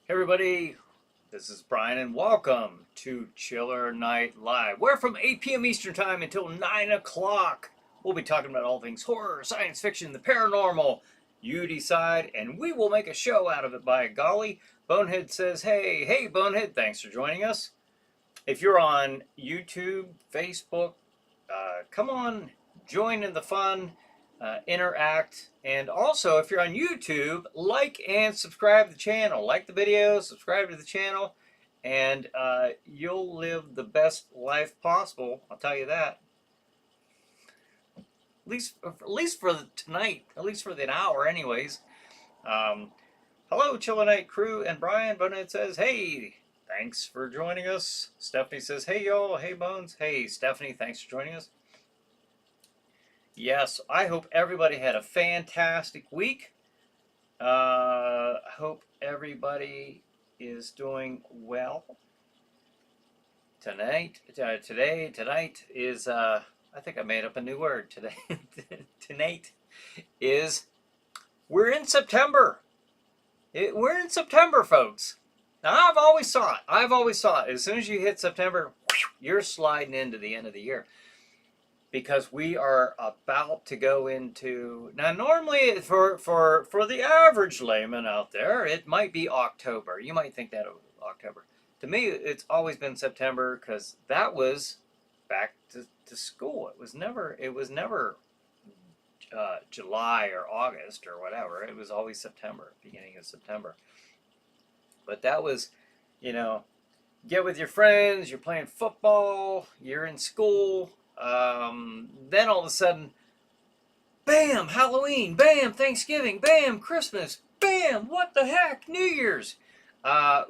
Hey everybody, this is Brian and welcome to Chiller Night Live. We're from 8 p.m. Eastern Time until 9 o'clock. We'll be talking about all things horror, science fiction, the paranormal. You decide, and we will make a show out of it by golly. Bonehead says, hey Bonehead, thanks for joining us. If you're on YouTube, Facebook, come on, join in the fun. Interact, and also if you're on YouTube, like and subscribe to the channel. Like the video, subscribe to the channel, and you'll live the best life possible. I'll tell you that. At least for tonight, at least for the hour, anyways. Hello, ChillerNight crew and Brian. Bonehead says, "Hey, thanks for joining us." Stephanie says, "Hey y'all, hey Bones." Hey Stephanie, thanks for joining us. Yes, I hope everybody had a fantastic week. Hope everybody is doing well. Tonight is, I think I made up a new word today. Tonight is, we're in September. We're in September, folks. Now, I've always thought, as soon as you hit September, you're sliding into the end of the year. Because we are about to go into, now normally for the average layman out there, it might be October. You might think that it was October. To me, it's always been September because that was back to school. It was never July or August or whatever. It was always September, beginning of September. But that was, get with your friends, you're playing football, you're in school. Then all of a sudden, bam, Halloween, bam, Thanksgiving, bam, Christmas, bam, what the heck, New Year's.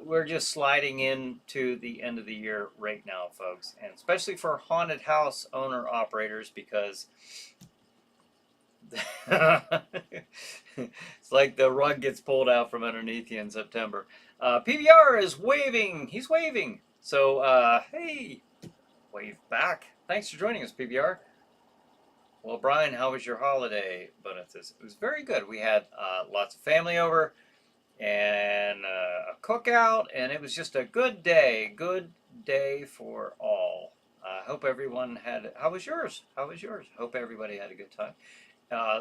We're just sliding into the end of the year right now, folks, and especially for haunted house owner operators, because it's like the rug gets pulled out from underneath you in September. PBR is waving. He's waving. So, hey, wave back. Thanks for joining us, PBR. Well, Brian, how was your holiday? But it was very good. We had lots of family over and a cookout, and it was just a good day for all. I hope everyone had, how was yours? Hope everybody had a good time.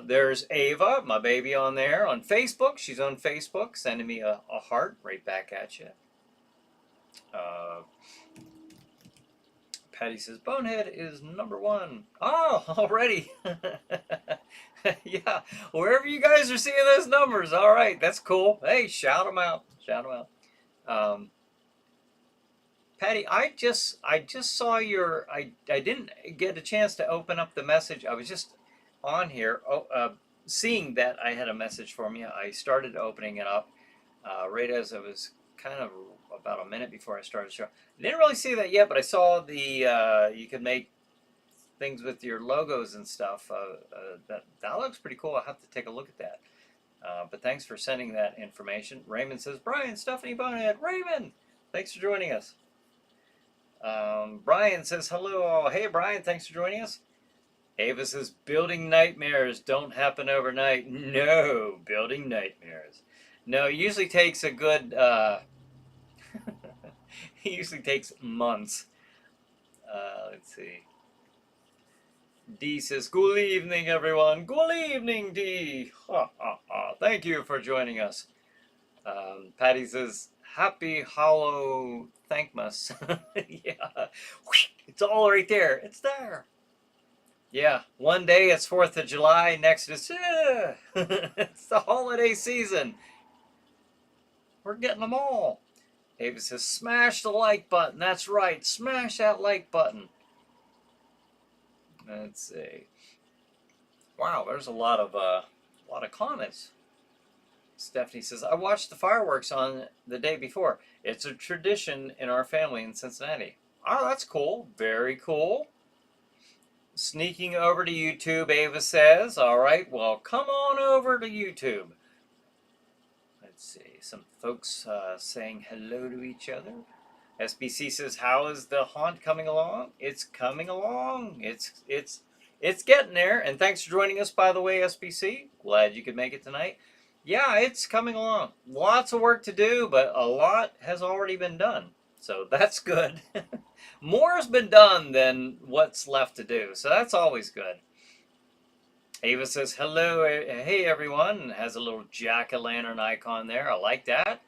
There's Ava, my baby, on there on Facebook. She's on Facebook, sending me a heart right back at you. Patty says, Bonehead is #1. Oh, already. Yeah, wherever you guys are seeing those numbers. All right, that's cool. Hey, shout them out. Patty, I just saw your, I didn't get a chance to open up the message. I was just on here, seeing that I had a message from you. I started opening it up right as I was kind of about a minute before I started the show. I didn't really see that yet, but I saw the you can make things with your logos and stuff. That looks pretty cool. I'll have to take a look at that. But thanks for sending that information. Raymond says, Brian, Stephanie, Bonehead. Raymond, thanks for joining us. Brian says, hello. Hey, Brian, thanks for joining us. Ava says, building nightmares don't happen overnight. No, building nightmares. No, it usually takes a good... it usually takes months. Let's see. D says, good evening, everyone. Good evening, D. Thank you for joining us. Patty says, happy hollow thankmas. Yeah. It's all right there. It's there. Yeah. One day it's 4th of July. Next it's, it's the holiday season. We're getting them all. Ava says, smash the like button. That's right. Smash that like button. Let's see. Wow, there's a lot of comments. Stephanie says, I watched the fireworks on the day before. It's a tradition in our family in Cincinnati. Oh, that's cool. Very cool. Sneaking over to YouTube, Ava says. All right, well, come on over to YouTube. Let's see, some folks saying hello to each other. SBC says, how is the haunt coming along? It's coming along. It's getting there. And thanks for joining us, by the way, SBC. Glad you could make it tonight. Yeah, it's coming along. Lots of work to do, but a lot has already been done. So that's good. More has been done than what's left to do. So that's always good. Ava says, hello, hey everyone, and has a little jack-o'-lantern icon there. I like that.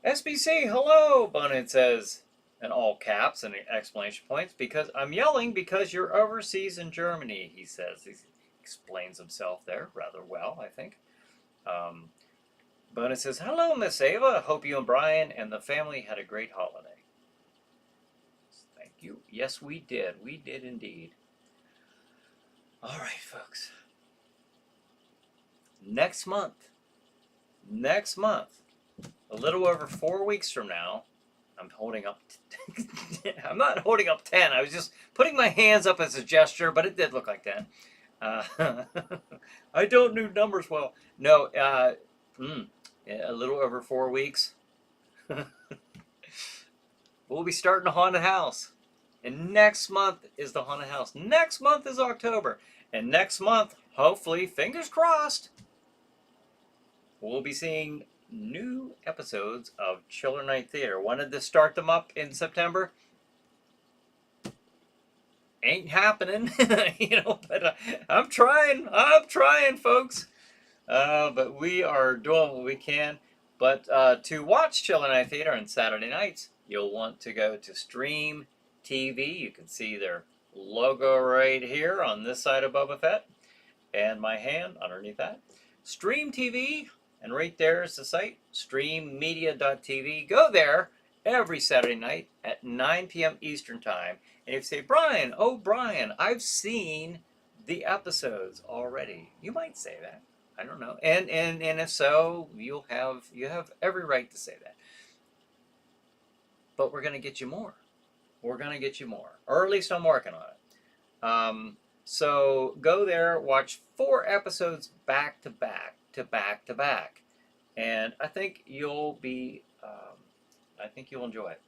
SBC, hello, Bonehead says, in all caps and exclamation points, because I'm yelling because you're overseas in Germany, he says. He explains himself there rather well, I think. Bonehead says, hello, Miss Ava. Hope you and Brian and the family had a great holiday. Thank you. Yes, we did. We did indeed. All right, folks. Next month, a little over 4 weeks from now, I'm holding up, I'm not holding up 10. I was just putting my hands up as a gesture, but it did look like 10. I don't do numbers well. No, a little over 4 weeks. We'll be starting a haunted house. And next month is the haunted house. Next month is October. And next month, hopefully, fingers crossed, we'll be seeing new episodes of ChillerNight Theater. Wanted to start them up in September. Ain't happening, but I'm trying, folks. But we are doing what we can. But to watch ChillerNight Theater on Saturday nights, you'll want to go to Stream TV. You can see their logo right here on this side of Boba Fett, and my hand underneath that. Stream TV, and right there is the site, streammedia.tv. Go there every Saturday night at 9 p.m. Eastern Time. And if you say, Brian, I've seen the episodes already. You might say that. I don't know. And if so, you have every right to say that. But we're going to get you more. We're going to get you more. Or at least I'm working on it. So go there, watch 4 episodes back to back to back to back. And I think you'll enjoy it.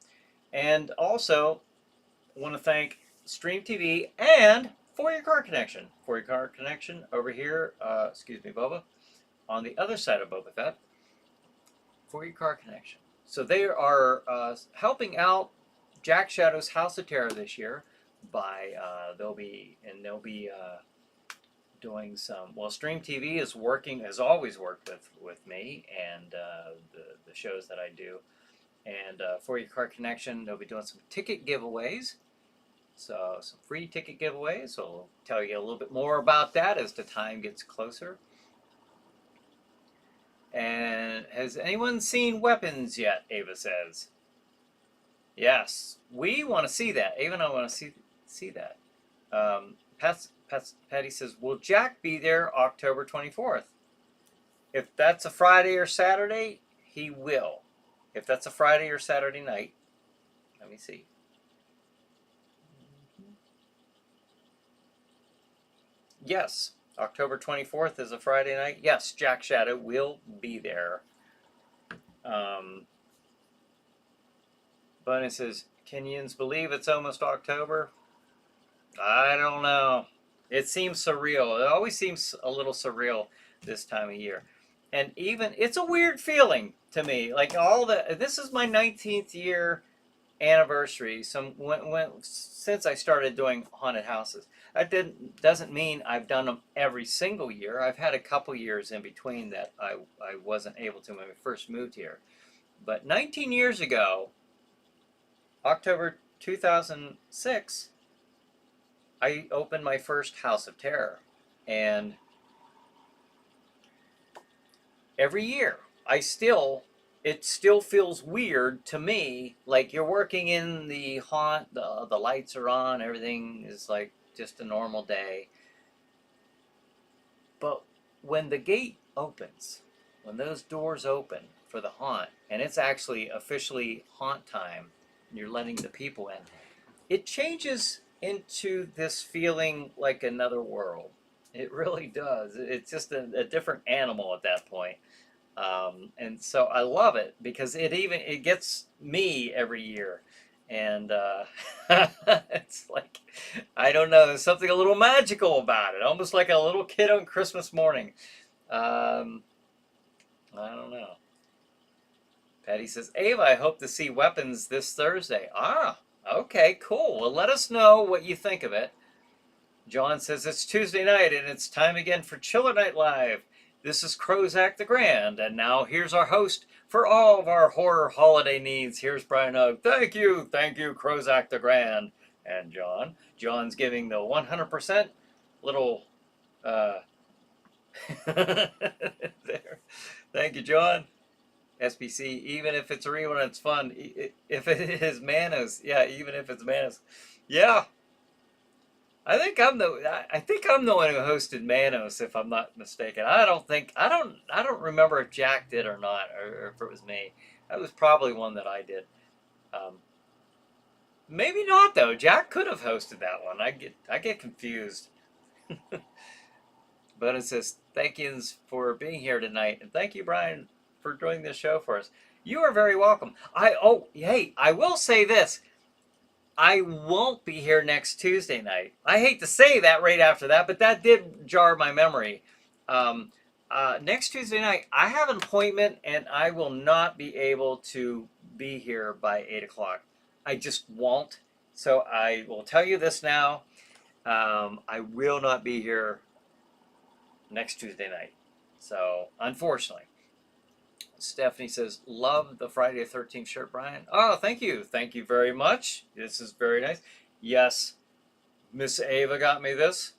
And also, I want to thank Stream TV and For Your Car Connection. For Your Car Connection over here, Boba, on the other side of Boba Fett. For Your Car Connection. So they are helping out Jack Shadow's House of Terror this year by they'll be doing some. Well, Stream TV has always worked with me and the shows that I do. And For Your Car Connection, they'll be doing some ticket giveaways. So some free ticket giveaways. So I'll tell you a little bit more about that as the time gets closer. And has anyone seen Weapons yet? Ava says. Yes, we want to see that. Ava and I want to see that. Patty says, will Jack be there October 24th? If that's a Friday or Saturday, he will. If that's a Friday or Saturday night, let me see. Yes, October 24th is a Friday night. Yes, Jack Shadow will be there. Bunny says, can yins believe it's almost October? I don't know. It seems surreal. It always seems a little surreal this time of year. And even, it's a weird feeling to me. Like this is my 19th year anniversary since I started doing haunted houses. That doesn't mean I've done them every single year. I've had a couple years in between that I wasn't able to when I first moved here. But 19 years ago, October 2006, I opened my first House of Terror. And every year, it still feels weird to me, like you're working in the haunt, the lights are on, everything is like just a normal day. But when the gate opens, when those doors open for the haunt, and it's actually officially haunt time, and you're letting the people in, it changes into this feeling like another world. It really does. It's just a different animal at that point. And so I love it because it gets me every year. And it's like, I don't know, there's something a little magical about it, almost like a little kid on Christmas morning. Um, I don't know. Patty says, Ava, I hope to see Weapons this Thursday. Ah, okay, cool. Well, let us know what you think of it. John says, it's Tuesday night and it's time again for Chiller Night Live. This is Crozak the Grand, and now here's our host for all of our horror holiday needs. Here's Bryan Hogue. Thank you, Crozak the Grand. And John. John's giving the 100% little, there. Thank you, John. SBC, even if it's a rerun, it's fun. If it is Manos, yeah, even if it's Manos. Yeah, I think I'm the one who hosted Manos, if I'm not mistaken. I don't remember if Jack did or not, or if it was me. That was probably one that I did. Maybe not though. Jack could have hosted that one. I get confused. But it says thank yous for being here tonight, and thank you, Bryan, for doing this show for us. You are very welcome. Hey, I will say this. I won't be here next Tuesday night. I hate to say that right after that, but that did jar my memory. Next Tuesday night, I have an appointment, and I will not be able to be here by 8 o'clock. I just won't. So I will tell you this now. I will not be here next Tuesday night. So, unfortunately. Stephanie says, love the Friday the 13th shirt, Bryan. Oh, thank you. Thank you very much. This is very nice. Yes, Miss Ava got me this.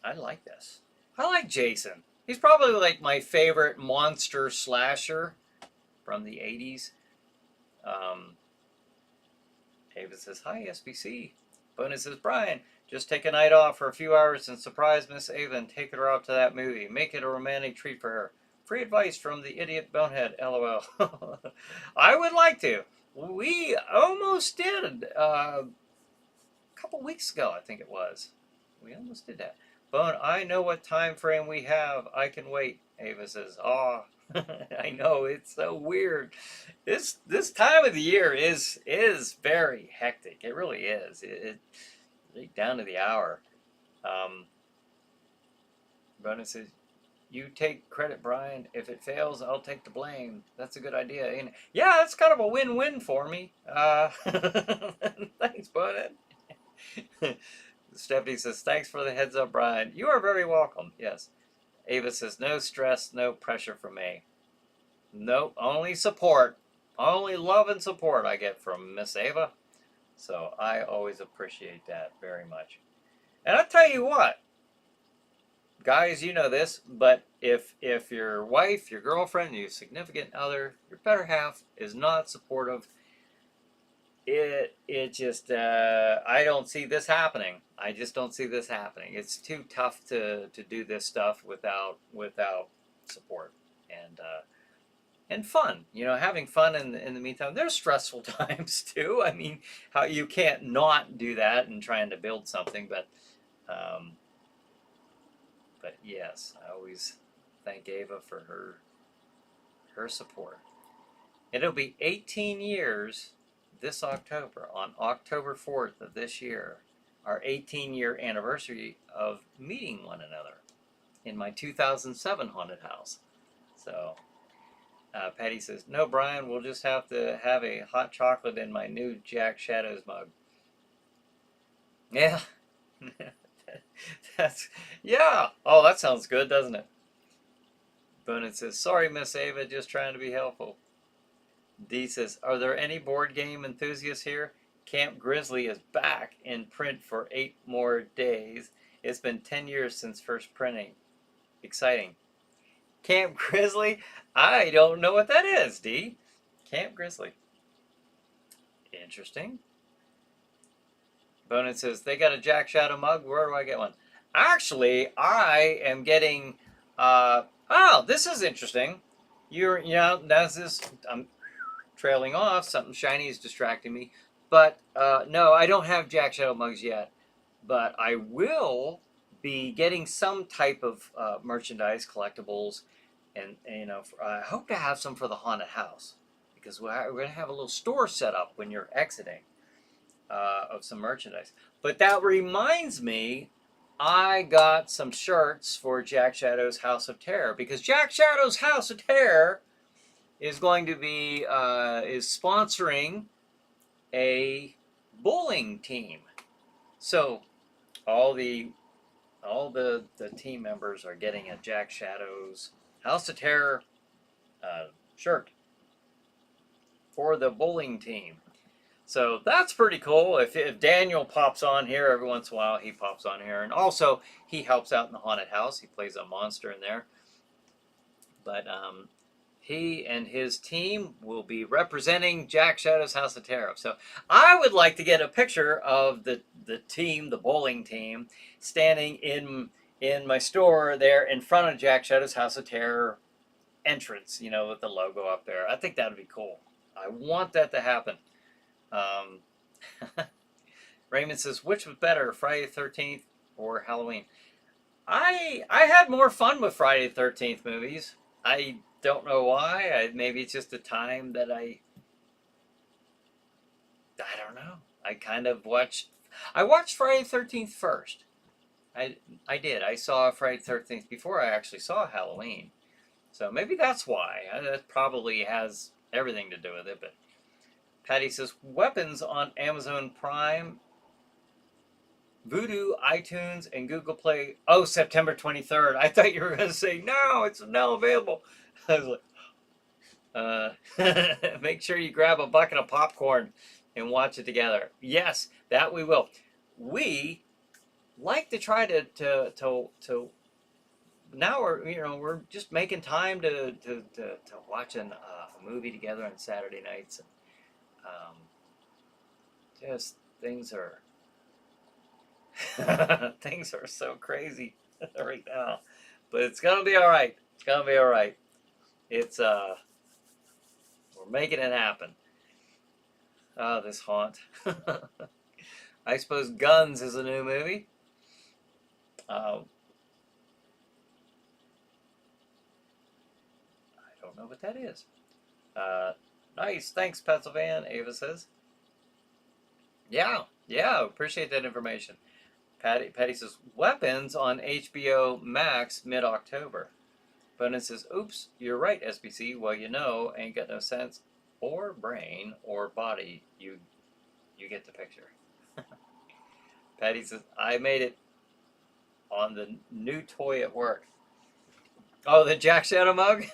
I like this. I like Jason. He's probably like my favorite monster slasher from the 80s. Ava says, hi, SBC. Bonus says, Bryan, just take a night off for a few hours and surprise Miss Ava and take her out to that movie. Make it a romantic treat for her. Free advice from the idiot bonehead, LOL. I would like to. We almost did a couple weeks ago, I think it was. We almost did that. Bone, I know what time frame we have. I can wait. Ava says, oh, I know, it's so weird. This time of the year is very hectic. It really is. It right down to the hour. Bonus says, you take credit, Bryan. If it fails, I'll take the blame. That's a good idea. And yeah, it's kind of a win-win for me. Thanks, bud. Stephanie says, thanks for the heads up, Bryan. You are very welcome. Yes. Ava says, no stress, no pressure from me. Nope, only support. Only love and support I get from Miss Ava. So I always appreciate that very much. And I'll tell you what. Guys, you know this, but if your wife, your girlfriend, your significant other, your better half is not supportive, it just I don't see this happening. I just don't see this happening. It's too tough to do this stuff without support and fun. You know, having fun in the meantime. There's stressful times too. I mean, how you can't not do that and trying to build something, but yes, I always thank Ava for her support. It'll be 18 years this October, on October 4th of this year, our 18-year anniversary of meeting one another in my 2007 haunted house. So Patty says, no, Bryan, we'll just have to have a hot chocolate in my new Jack Shadows mug. Yeah. Yeah. Oh, that sounds good, doesn't it? Bonin says, sorry, Miss Ava, just trying to be helpful. D says, are there any board game enthusiasts here? Camp Grizzly is back in print for 8 more days. It's been 10 years since first printing. Exciting. Camp Grizzly? I don't know what that is, D. Camp Grizzly. Interesting. Bonin says, they got a Jack Shadow mug. Where do I get one? Actually, I am getting... oh, this is interesting. That's this... I'm trailing off. Something shiny is distracting me. But, no, I don't have Jack Shadow mugs yet. But I will be getting some type of merchandise, collectibles, and I hope to have some for the haunted house. because we're going to have a little store set up when you're exiting of some merchandise. But that reminds me, I got some shirts for Jack Shadow's House of Terror, because Jack Shadow's House of Terror is going to be is sponsoring a bowling team. So all the team members are getting a Jack Shadow's House of Terror shirt for the bowling team. So that's pretty cool. If Daniel pops on here every once in a while, he pops on here. And also, he helps out in the haunted house. He plays a monster in there. But he and his team will be representing Jack Shadow's House of Terror. So I would like to get a picture of the team, the bowling team, standing in my store there in front of Jack Shadow's House of Terror entrance, you know, with the logo up there. I think that would be cool. I want that to happen. Raymond says, which was better, Friday the 13th or Halloween? I had more fun with Friday the 13th movies. I don't know why. Maybe it's just the time that I don't know. I watched Friday the 13th first. I did. I saw Friday the 13th before I actually saw Halloween. So maybe that's why. That probably has everything to do with it. But Patty says, weapons on Amazon Prime, Vudu, iTunes, and Google Play. Oh, September 23rd. I thought you were going to say, no, it's now available. I was like, make sure you grab a bucket of popcorn and watch it together. Yes, that we will. We like to try to now we're just making time to watch a movie together on Saturday nights. Just things are things are so crazy right now, but it's gonna be all right. It's gonna be all right. It's we're making it happen. This haunt. I suppose Guns is a new movie. I don't know what that is. Nice, thanks, Pennsylvania. Ava says. Yeah, appreciate that information. Patty says, weapons on HBO Max mid-October. Bonin says, oops, you're right, SBC. Well, you know, ain't got no sense or brain or body. You get the picture. Patty says, I made it on the new toy at work. Oh, the Jack Shadow mug?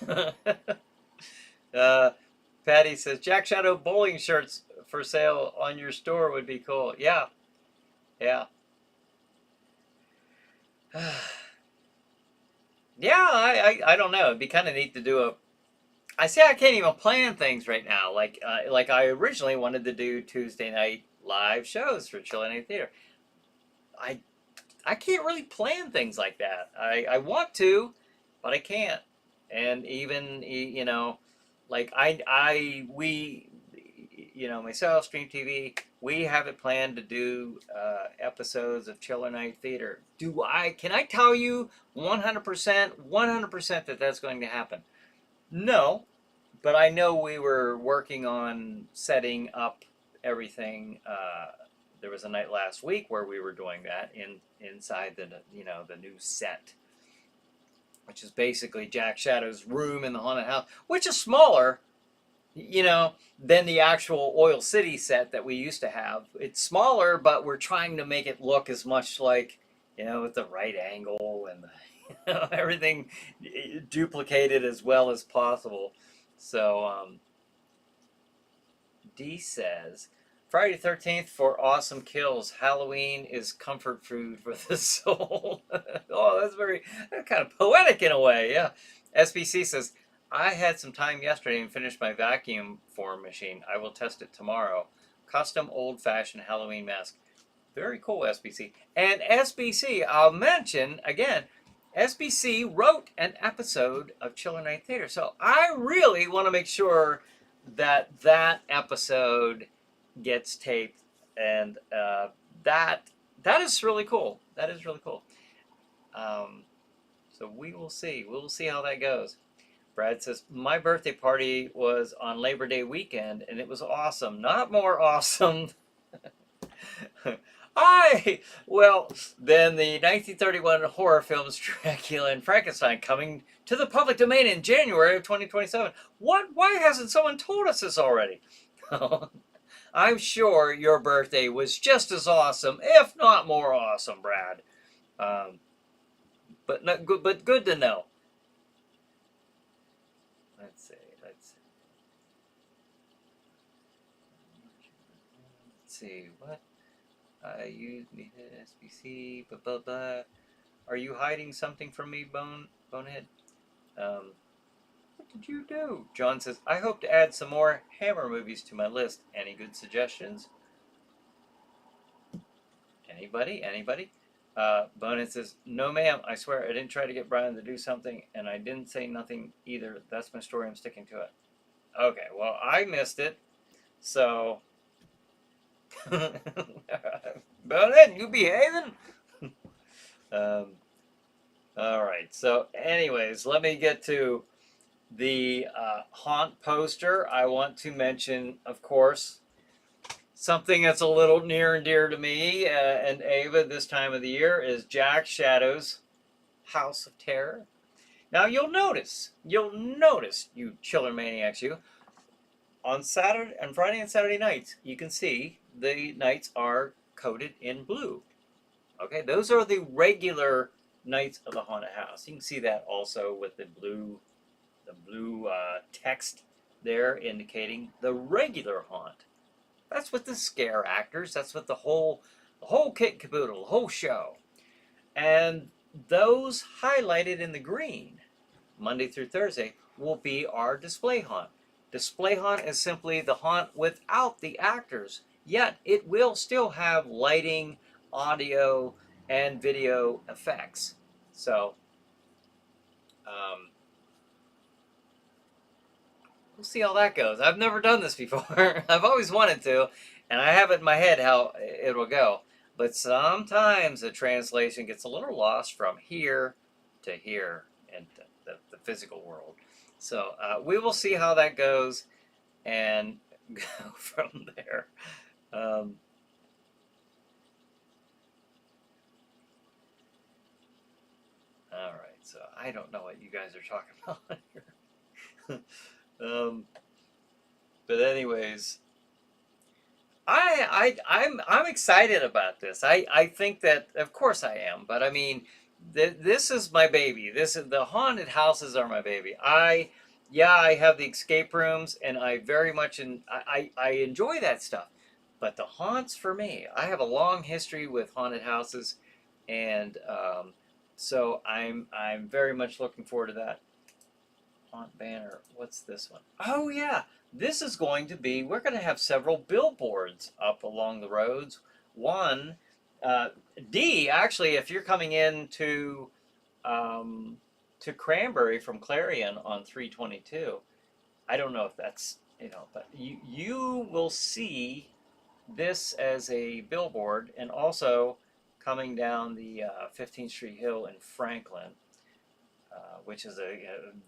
Patty says, Jack Shadow bowling shirts for sale on your store would be cool. Yeah. Yeah, I don't know. It'd be kind of neat to do I can't even plan things right now. Like I originally wanted to do Tuesday night live shows for ChillerNight Theater. I can't really plan things like that. I want to, but I can't. And even, you know, like we, you know, myself, Stream TV, we have it planned to do episodes of ChillerNight Theater. Can I tell you 100% that that's going to happen? No, but I know we were working on setting up everything. There was a night last week where we were doing that inside the new set, which is basically Jack Shadow's room in the haunted house, which is smaller, you know, than the actual Oil City set that we used to have. It's smaller, but we're trying to make it look as much like, you know, with the right angle and everything duplicated as well as possible. So D says, Friday the 13th for awesome kills. Halloween is comfort food for the soul. Oh, that's kind of poetic in a way. Yeah. SBC says, I had some time yesterday and finished my vacuum form machine. I will test it tomorrow. Custom old-fashioned Halloween mask. Very cool, SBC. And SBC, I'll mention again, SBC wrote an episode of ChillerNight Theater. So I really want to make sure that episode gets taped, and that is really cool. That is really cool. So we will see. We'll see how that goes. Brad says, my birthday party was on Labor Day weekend, and it was awesome. Not more awesome. Well, then the 1931 horror films Dracula and Frankenstein coming to the public domain in January of 2027. What? Why hasn't someone told us this already? I'm sure your birthday was just as awesome, if not more awesome, Brad. But not good. But good to know. Let's see. Let's see. What? You need SBC. Blah blah blah. Are you hiding something from me, Bonehead? What did you do? John says, I hope to add some more Hammer movies to my list. Any good suggestions? Anybody? Bonehead says, no ma'am, I swear I didn't try to get Brian to do something, and I didn't say nothing either. That's my story, I'm sticking to it. Okay, well, I missed it, so... Bonehead, you behaving? Alright, so anyways, let me get to the haunt poster. I want to mention, of course, something that's a little near and dear to me and Ava this time of the year is Jack Shadow's House of Terror. Now you'll notice, you chiller maniacs, you, on Saturday and Friday and Saturday nights, you can see the nights are coated in blue. Okay, those are the regular nights of the haunted house. You can see that also with the blue text there indicating the regular haunt. That's with the scare actors. That's with the whole kit and caboodle, the whole show. And those highlighted in the green, Monday through Thursday, will be our display haunt. Display haunt is simply the haunt without the actors, yet it will still have lighting, audio, and video effects. So, we'll see how that goes. I've never done this before. I've always wanted to, and I have it in my head how it will go. But sometimes the translation gets a little lost from here to here in the physical world. So we will see how that goes and go from there. All right, so I don't know what you guys are talking about here. But anyways, I'm exciid about this. I think that, of course I am, but I mean, this is my baby. The haunted houses are my baby. I have the escape rooms, and I very much I enjoy that stuff. But the haunts, for me, I have a long history with haunted houses, and so I'm very much looking forward to that. Haunt banner. What's this one? Oh yeah, this is going to be. We're going to have several billboards up along the roads. One, D. Actually, if you're coming in to Cranberry from Clarion on 322, I don't know if that's but you will see this as a billboard, and also coming down the 15th Street Hill in Franklin. Which is a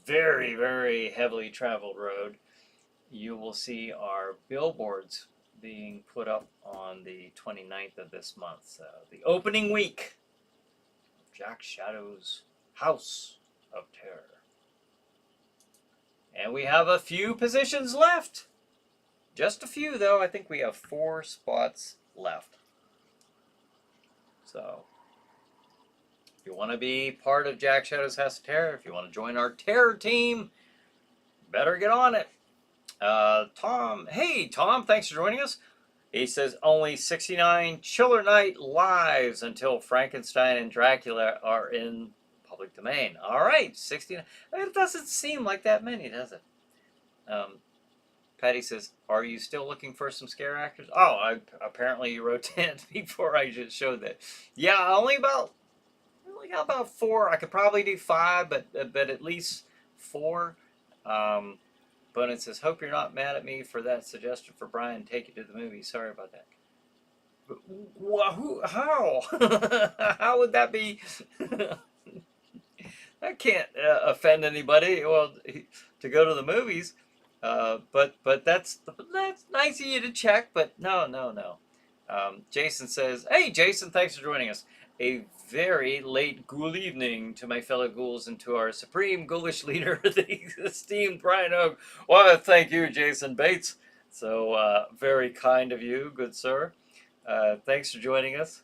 very, very heavily traveled road, you will see our billboards being put up on the 29th of this month, the opening week of Jack Shadow's House of Terror. And we have a few positions left. Just a few, though. I think we have 4 spots left. So, if you want to be part of Jack Shadow's House of Terror, if you want to join our terror team, better get on it. Tom, hey Tom, thanks for joining us. He says only 69 ChillerNight lives until Frankenstein and Dracula are in public domain. All right, 69. It doesn't seem like that many, does it? Patty says, are you still looking for some scare actors? Oh, apparently you wrote 10 before I just showed that. Yeah, I only got about 4. I could probably do 5, but at least 4. But it says, hope you're not mad at me for that suggestion for Brian. Take you to the movie. Sorry about that. How? How would that be? I can't offend anybody. Well, to go to the movies, but that's nice of you to check. But no, no, no. Jason says, "Hey, Jason, thanks for joining us. A very late ghoul evening to my fellow ghouls and to our supreme ghoulish leader, the esteemed Bryan Hogue." Well, thank you, Jason Bates. So very kind of you, good sir. Thanks for joining us.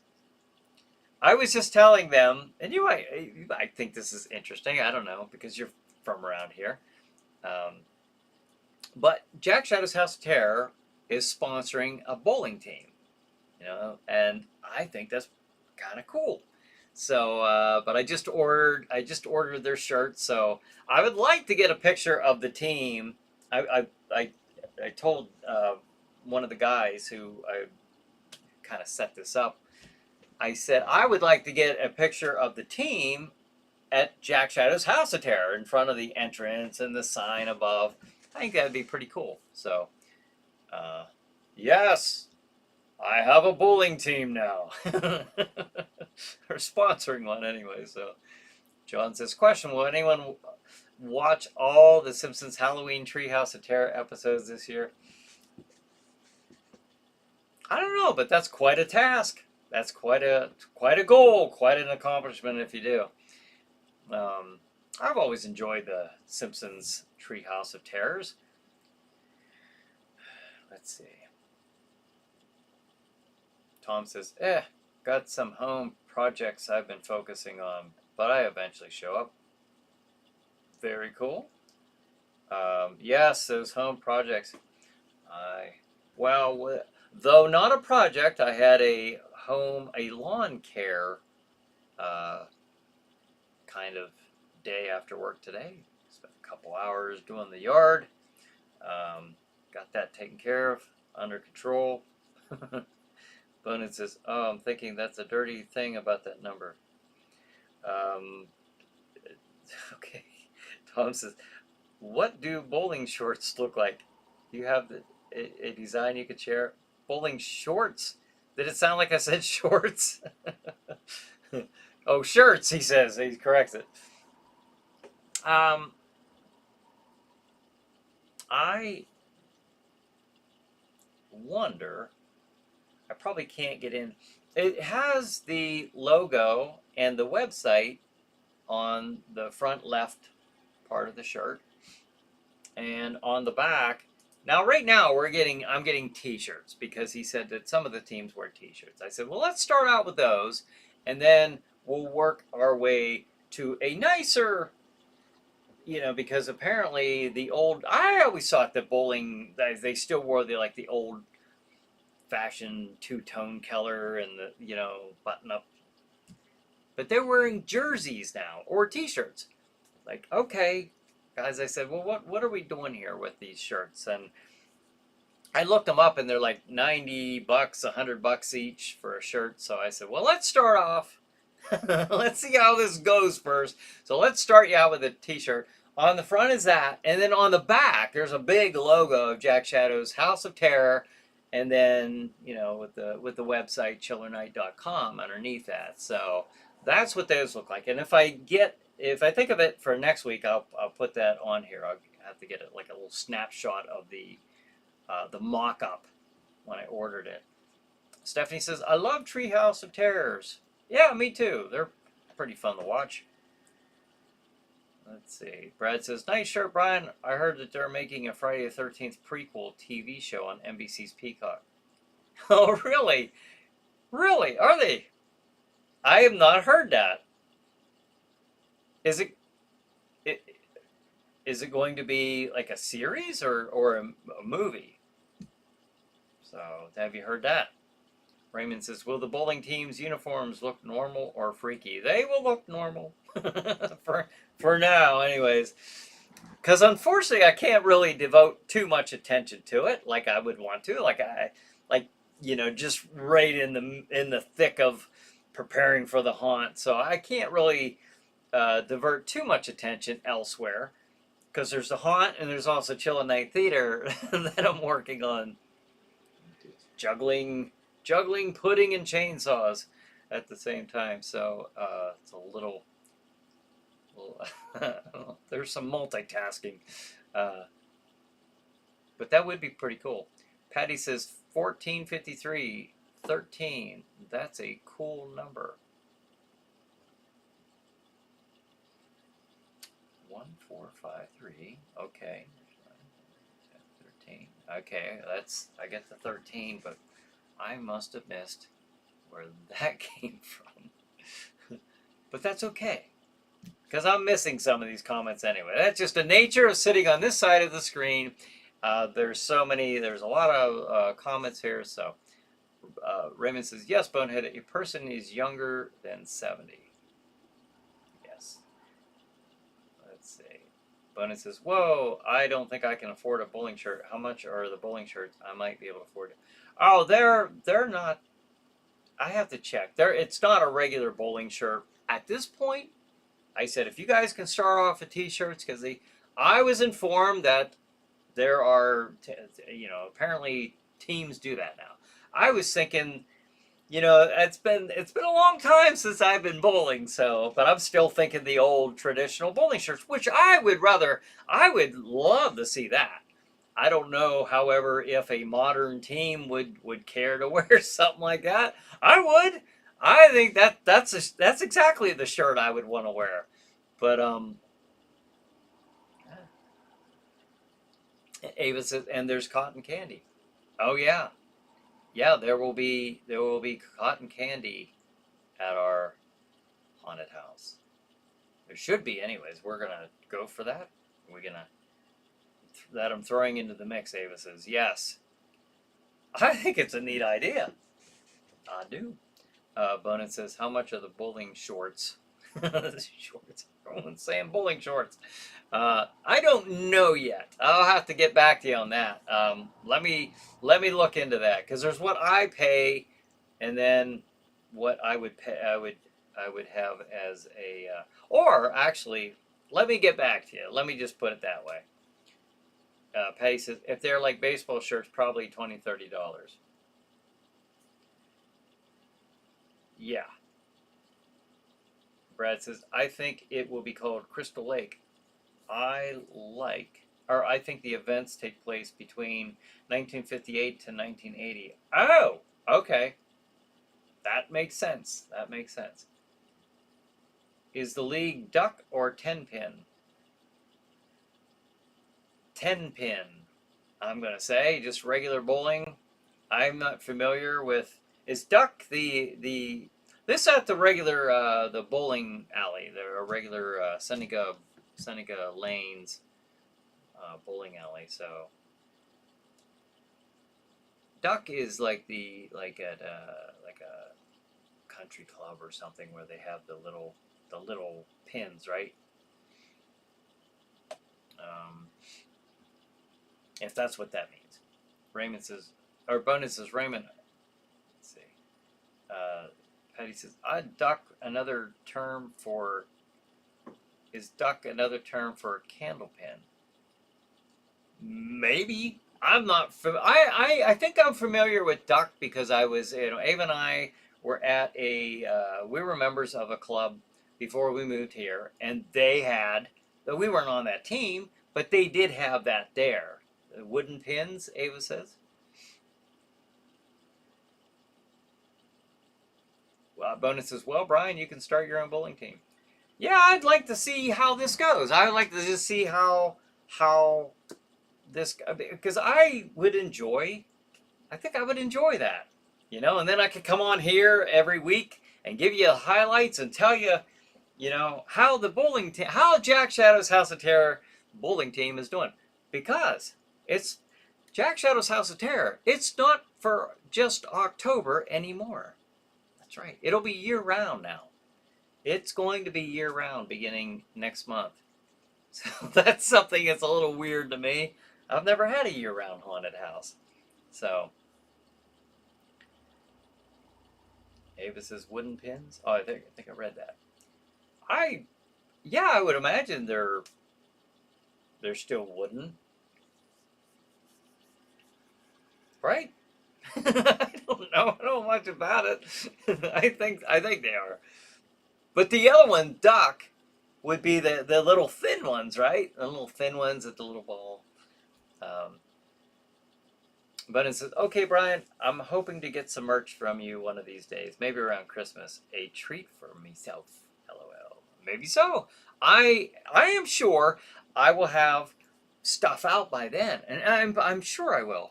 I was just telling them, and you might think this is interesting. I don't know because you're from around here. Um, but Jack Shadow's House of Terror is sponsoring a bowling team, and I think that's kind of cool. So, but I just ordered their shirts. So I would like to get a picture of the team. I I told one of the guys who I kind of set this up. I said I would like to get a picture of the team at Jack Shadow's House of Terror in front of the entrance and the sign above. I think that would be pretty cool. So, uh, yes, I have a bowling team now. They're sponsoring one anyway. So, John says, question, will anyone watch all the Simpsons Halloween Treehouse of Terror episodes this year? I don't know, but that's quite a task. That's quite a goal, quite an accomplishment if you do. I've always enjoyed the Simpsons Treehouse of Terrors. Let's see. Tom says, got some home projects I've been focusing on, but I eventually show up. Very cool. Yes, those home projects. Though not a project, I had a lawn care kind of day after work today. Spent a couple hours doing the yard. Got that taken care of, under control. Bonin says, "Oh, I'm thinking that's a dirty thing about that number." Okay. Tom says, "What do bowling shorts look like? Do you have a design you could share?" Bowling shorts? Did it sound like I said shorts? Oh, shirts, he says. He corrects it. I wonder, I probably can't get in. It has the logo and the website on the front left part of the shirt, and on the back. Now, right now, I'm getting T-shirts because he said that some of the teams wear T-shirts. I said, well, let's start out with those, and then we'll work our way to a nicer, because apparently I always thought that bowling, they still wore the old fashioned two-tone color and the, button up. But they're wearing jerseys now or T-shirts. Like, okay, guys, I said, well, what are we doing here with these shirts? And I looked them up, and they're like $90, $100 each for a shirt. So I said, well, let's start off. Let's see how this goes first. So let's start you out with a T-shirt. On the front is that, and then on the back, there's a big logo of Jack Shadow's House of Terror, and then with the website ChillerNight.com underneath that. So that's what those look like. And if I think of it for next week, I'll put that on here. I'll have to get like a little snapshot of the mock-up when I ordered it. Stephanie says, I love Treehouse of Terrors. Yeah, me too. They're pretty fun to watch. Let's see. Brad says, nice shirt, Brian. I heard that they're making a Friday the 13th prequel TV show on NBC's Peacock. Oh, really? Really? Are they? I have not heard that. Is it going to be like a series or a movie? So, have you heard that? Raymond says, will the bowling team's uniforms look normal or freaky? They will look normal. for now, anyways. Because unfortunately, I can't really devote too much attention to it like I would want to. Just right in the thick of preparing for the haunt. So I can't really divert too much attention elsewhere. Because there's the haunt and there's also ChillerNight Theater that I'm working on. Juggling pudding and chainsaws at the same time. So it's a little Well, there's some multitasking. Uh, but that would be pretty cool. Patty says 1453, 13. That's a cool number. 1453. Okay. 13. Okay, I get the 13, but I must have missed where that came from. But that's okay, because I'm missing some of these comments anyway. That's just the nature of sitting on this side of the screen. There's a lot of comments here. So Raymond says, yes, Bonehead, a person is younger than 70. Yes. Let's see. Bonehead says, whoa, I don't think I can afford a bowling shirt. How much are the bowling shirts? I might be able to afford it. Oh, they're not. I have to check. It's not a regular bowling shirt at this point. I said, if you guys can start off with t-shirts, because I was informed that there are, apparently teams do that now. I was thinking, it's been a long time since I've been bowling, but I'm still thinking the old traditional bowling shirts, which I would love to see that. I don't know, however, if a modern team would care to wear something like that. I would. I think that's exactly the shirt I would want to wear. But Ava says, and there's cotton candy. Oh yeah, yeah. There will be cotton candy at our haunted house. There should be, anyways. We're gonna go for that. We're gonna that I'm throwing into the mix. Ava says, yes. I think it's a neat idea. I do. Bonin says, how much are the bowling shorts? Shorts. Everyone's saying bowling shorts. I don't know yet. I'll have to get back to you on that. Let me look into that, because there's what I pay, and then what I would pay. I would have as a, or actually, let me get back to you. Let me just put it that way. Patty says, if they're like baseball shirts, probably $20, $30. Yeah. Brad says, I think it will be called Crystal Lake. I think the events take place between 1958 to 1980. Oh, okay. That makes sense. Is the league duck or 10-pin? 10-pin, I'm going to say. Just regular bowling. I'm not familiar with... Is duck this at the regular, the bowling alley, the regular Seneca Lanes bowling alley. So duck is like at like a country club or something, where they have the little pins, right? If that's what that means. Raymond says, or Bonus says, Raymond. Let's see. Patty says, is duck another term for a candle pin? Maybe. I'm not. I think I'm familiar with duck, because I was, Ava and I were at we were members of a club before we moved here, and we weren't on that team, but they did have that there. The wooden pins, Ava says. Bonus says, well, Brian, you can start your own bowling team. Yeah, I'd like to see how this goes. I would like to just see how this, because I think I would enjoy that, and then I could come on here every week and give you highlights and tell you, how the bowling team, how Jack Shadow's House of Terror bowling team is doing, because it's Jack Shadow's House of Terror. It's not for just October anymore. That's right. It'll be year-round now. It's going to be year-round beginning next month. So that's something that's a little weird to me. I've never had a year-round haunted house. So, Ava says wooden pins. Oh, I think I read that. I would imagine they're still wooden, right? I don't know. I don't know much about it. I think they are. But the other one, duck, would be the little thin ones, right? The little thin ones at the little ball. Um, but it says, okay, Brian, I'm hoping to get some merch from you one of these days, maybe around Christmas. A treat for myself. LOL. Maybe so. I am sure I will have stuff out by then, and I'm sure I will.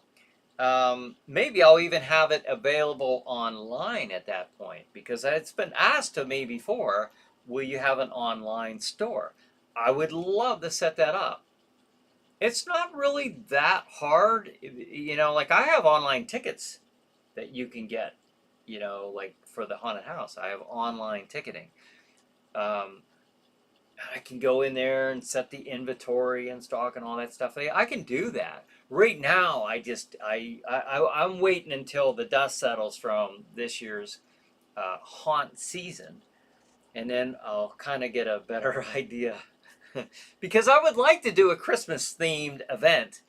Maybe I'll even have it available online at that point, because it's been asked of me before, will you have an online store? I would love to set that up. It's not really that hard. Like I have online tickets that you can get, like for the haunted house. I have online ticketing. Um, I can go in there and set the inventory and stock and all that stuff. I can do that. Right now, I'm waiting until the dust settles from this year's haunt season, and then I'll kind of get a better idea. Because I would like to do a Christmas themed event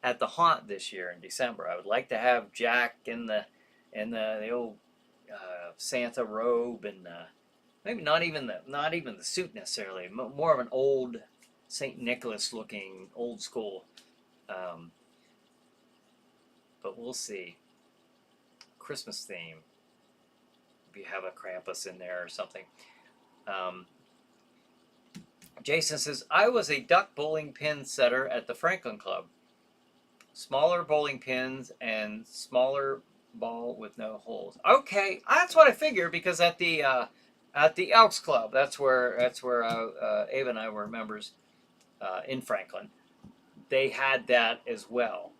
at the haunt this year in December. I would like to have Jack in the old Santa robe, and maybe not even the suit necessarily. More of an old Saint Nicholas looking old school. Um, but we'll see. Christmas theme. If you have a Krampus in there or something. Um, Jason says, I was a duck bowling pin setter at the Franklin Club. Smaller bowling pins and smaller ball with no holes. Okay, that's what I figured, because at the Elks Club, that's where Ava and I were members in Franklin. They had that as well,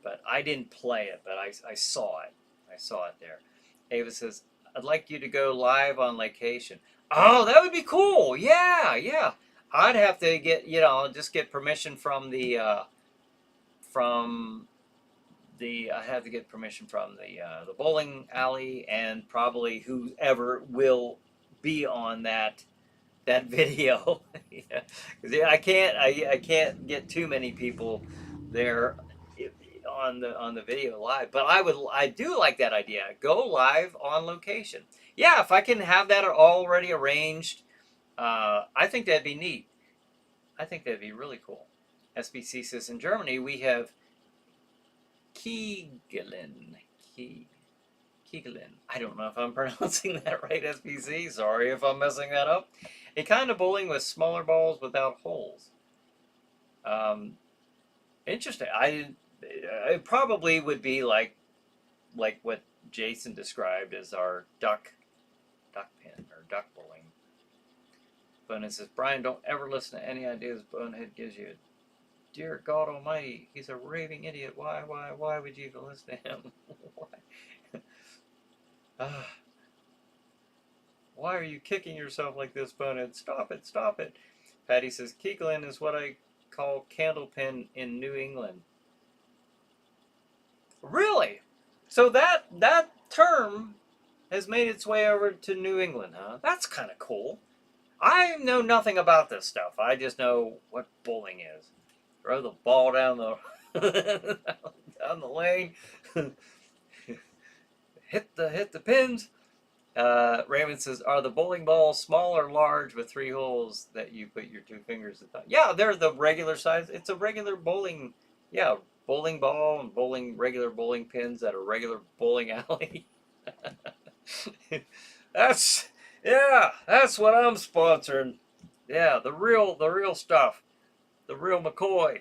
but I didn't play it, but I saw it. I saw it there. Ava says, I'd like you to go live on location. Oh, that would be cool. Yeah, yeah. I'd have to just get permission from I have to get permission from the bowling alley, and probably whoever will be on that video. Yeah, I can't get too many people there on the video live, but I do like that idea. Go live on location. Yeah, if I can have that already arranged, I think that'd be neat. I think that'd be really cool. SBC says, in Germany we have Kegelin. Kegelin. I don't know if I'm pronouncing that right, SBC. Sorry if I'm messing that up. A kind of bowling with smaller balls without holes. Interesting. It probably would be like what Jason described as our duck pin or duck bowling. Bonehead says, Brian, don't ever listen to any ideas Bonehead gives you. Dear God Almighty, he's a raving idiot. Why would you even listen to him? Why are you kicking yourself like this, Bonehead? Stop it, stop it. Patty says, Keeglin is what I call candlepin in New England. Really? So that term has made its way over to New England, huh? That's kind of cool. I know nothing about this stuff. I just know what bowling is. Throw the ball down the down the lane. hit the pins. Raymond says, are the bowling balls small or large with 3 holes that you put your 2 fingers in? Yeah, they're the regular size. It's a regular bowling, bowling ball and regular bowling pins at a regular bowling alley. That's what I'm sponsoring. Yeah, the real stuff. The real McCoy.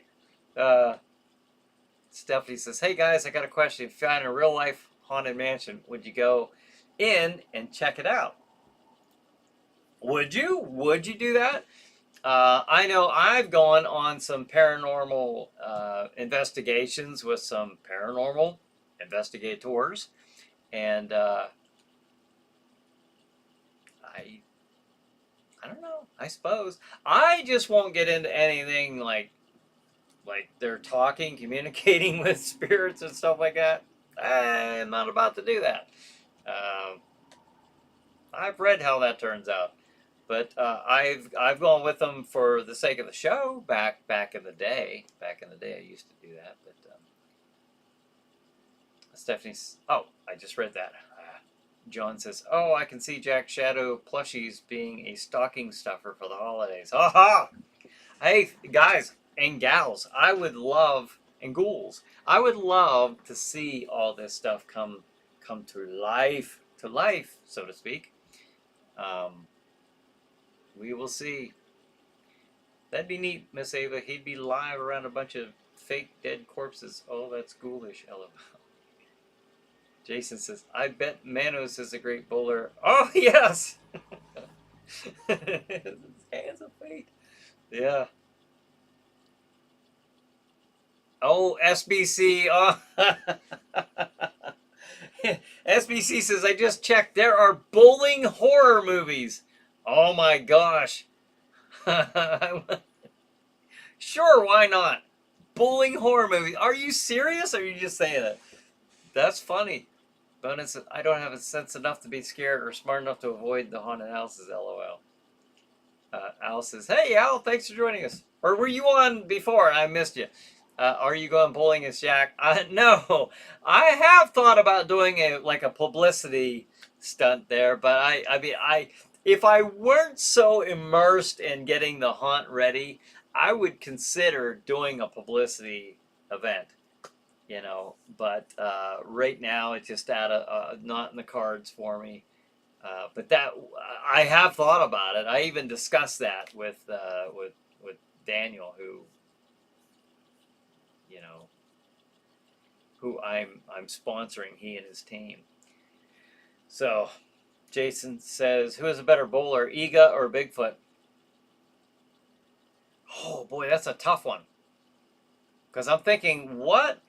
Stephanie says, hey guys, I got a question. If you found a real life haunted mansion, would you go in and check it out? Would you? Would you do that? I know I've gone on some paranormal investigations with some paranormal investigators, and I don't know. I suppose I just won't get into anything like they're talking, communicating with spirits and stuff like that. I'm not about to do that. I've read how that turns out, but I've gone with them for the sake of the show. Back in the day, I used to do that. But Stephanie's. Oh, I just read that. John says, "Oh, I can see Jack Shadow plushies being a stocking stuffer for the holidays." Aha! Hey, guys and gals, I would love, and ghouls, I would love to see all this stuff come to life, so to speak. Um, we will see. That'd be neat, Miss Ava. He'd be live around a bunch of fake dead corpses. Oh, that's ghoulish, LOL. Jason says, I bet Manos is a great bowler. Oh, yes! Hands of fate. Yeah. Oh, SBC. Oh. SBC says, I just checked. There are bowling horror movies. Oh my gosh. Sure, why not? Bowling horror movies. Are you serious? Or are you just saying that? That's funny. Bonus, I don't have a sense enough to be scared or smart enough to avoid the haunted houses, LOL. Al says, hey, Al, thanks for joining us. Or were you on before? I missed you. Are you going bowling as Jack? No. I have thought about doing a publicity stunt there, but if I weren't so immersed in getting the haunt ready, I would consider doing a publicity event. But right now it's just not in the cards for me. But that I have thought about it. I even discussed that with Daniel, who I'm sponsoring, he and his team. So Jason says, who is a better bowler, Iga or Bigfoot? Oh boy, that's a tough one. Because I'm thinking, what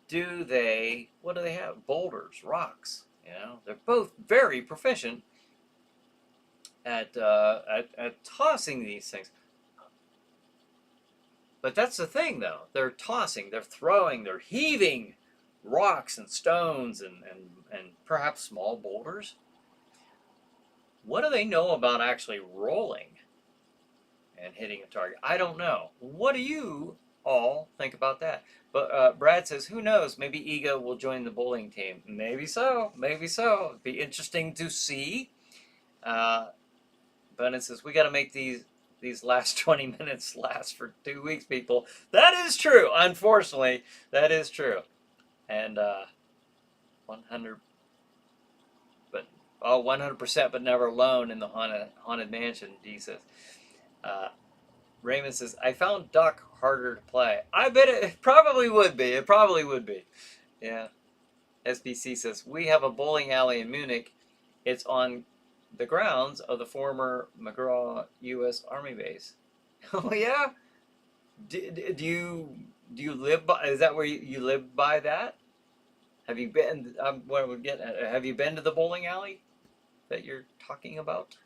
do they have? Boulders, rocks. They're both very proficient at tossing these things. But that's the thing, though. They're tossing, they're throwing, they're heaving rocks and stones and perhaps small boulders. What do they know about actually rolling and hitting a target? I don't know. What do you all think about that? But Brad says, who knows? Maybe Iga will join the bowling team. Maybe so. Maybe so. It'd be interesting to see. But it says, we got to make these last 20 minutes last for 2 weeks, people. That is true. Unfortunately, that is true. And 100%, but never alone in the haunted mansion, D says. Raymond says, I found Duck harder to play. I bet it probably would be. It probably would be. Yeah. SBC says, we have a bowling alley in Munich. It's on the grounds of the former McGraw U.S. Army base. Oh, yeah? Do you live by, is that where you live by that? Have you been, have you been to the bowling alley that you're talking about?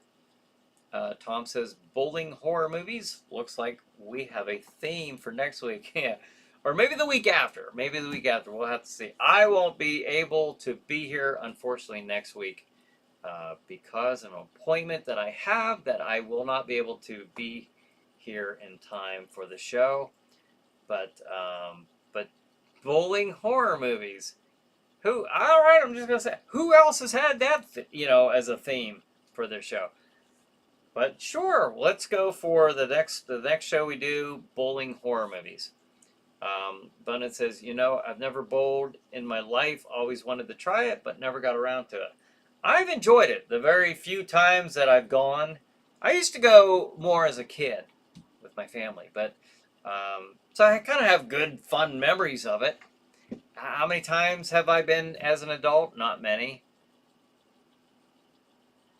Tom says, bowling horror movies? Looks like we have a theme for next week. Yeah. Or maybe the week after. Maybe the week after. We'll have to see. I won't be able to be here, unfortunately, next week because of an appointment that I have that I will not be able to be here in time for the show. But bowling horror movies. All right, I'm just going to say, who else has had that, as a theme for their show? But sure, let's go for the next show we do, bowling horror movies. Bunnet says, I've never bowled in my life, always wanted to try it, but never got around to it. I've enjoyed it the very few times that I've gone. I used to go more as a kid with my family, but so I kind of have good, fun memories of it. How many times have I been as an adult? Not many.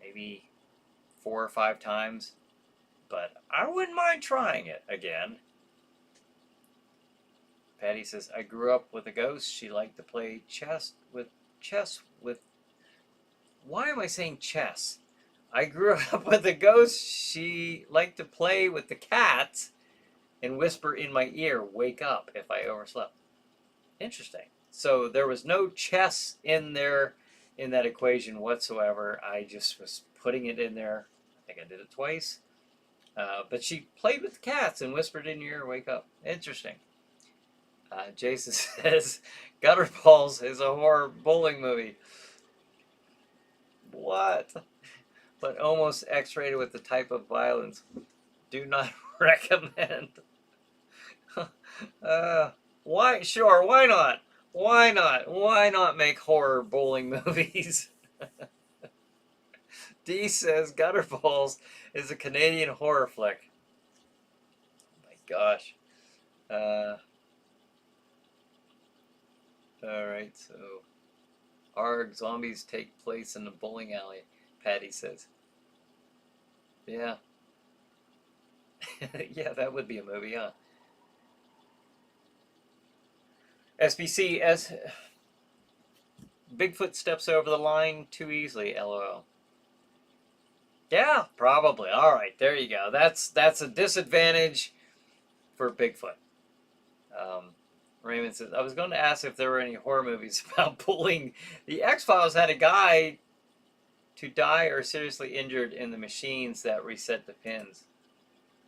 Maybe 4 or 5 times, but I wouldn't mind trying it again. Patty says, I grew up with a ghost. She liked to play chess with. Why am I saying chess? I grew up with a ghost. She liked to play with the cats and whisper in my ear, wake up, if I overslept. Interesting. So there was no chess in there in that equation whatsoever. I just was putting it in there. I think I did it twice. But she played with the cats and whispered in your ear, wake up. Interesting. Jason says, Gutter Balls is a horror bowling movie. What? But almost X-rated with the type of violence. Do not recommend. Why? Sure, why not? Why not? Why not make horror bowling movies? D says Gutterballs is a Canadian horror flick. Oh my gosh. Alright, so ARG zombies take place in the bowling alley, Patty says. Yeah. Yeah, that would be a movie, huh? SBC, as Bigfoot steps over the line too easily, LOL. Yeah, probably. All right, there you go. That's a disadvantage for Bigfoot. Raymond says, I was going to ask if there were any horror movies about pulling. The X-Files had a guy to die or seriously injured in the machines that reset the pins.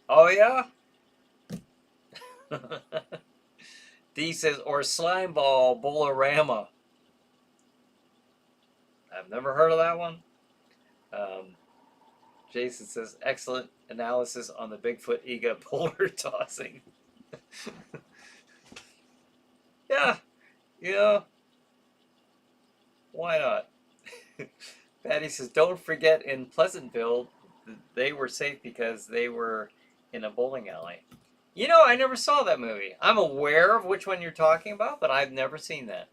Oh, yeah? D says, or Slimeball Bolorama. I've never heard of that one. Jason says, excellent analysis on the Bigfoot ego boulder tossing. Yeah, you know, why not? Patty says, don't forget in Pleasantville, they were safe because they were in a bowling alley. You know, I never saw that movie. I'm aware of which one you're talking about, but I've never seen that.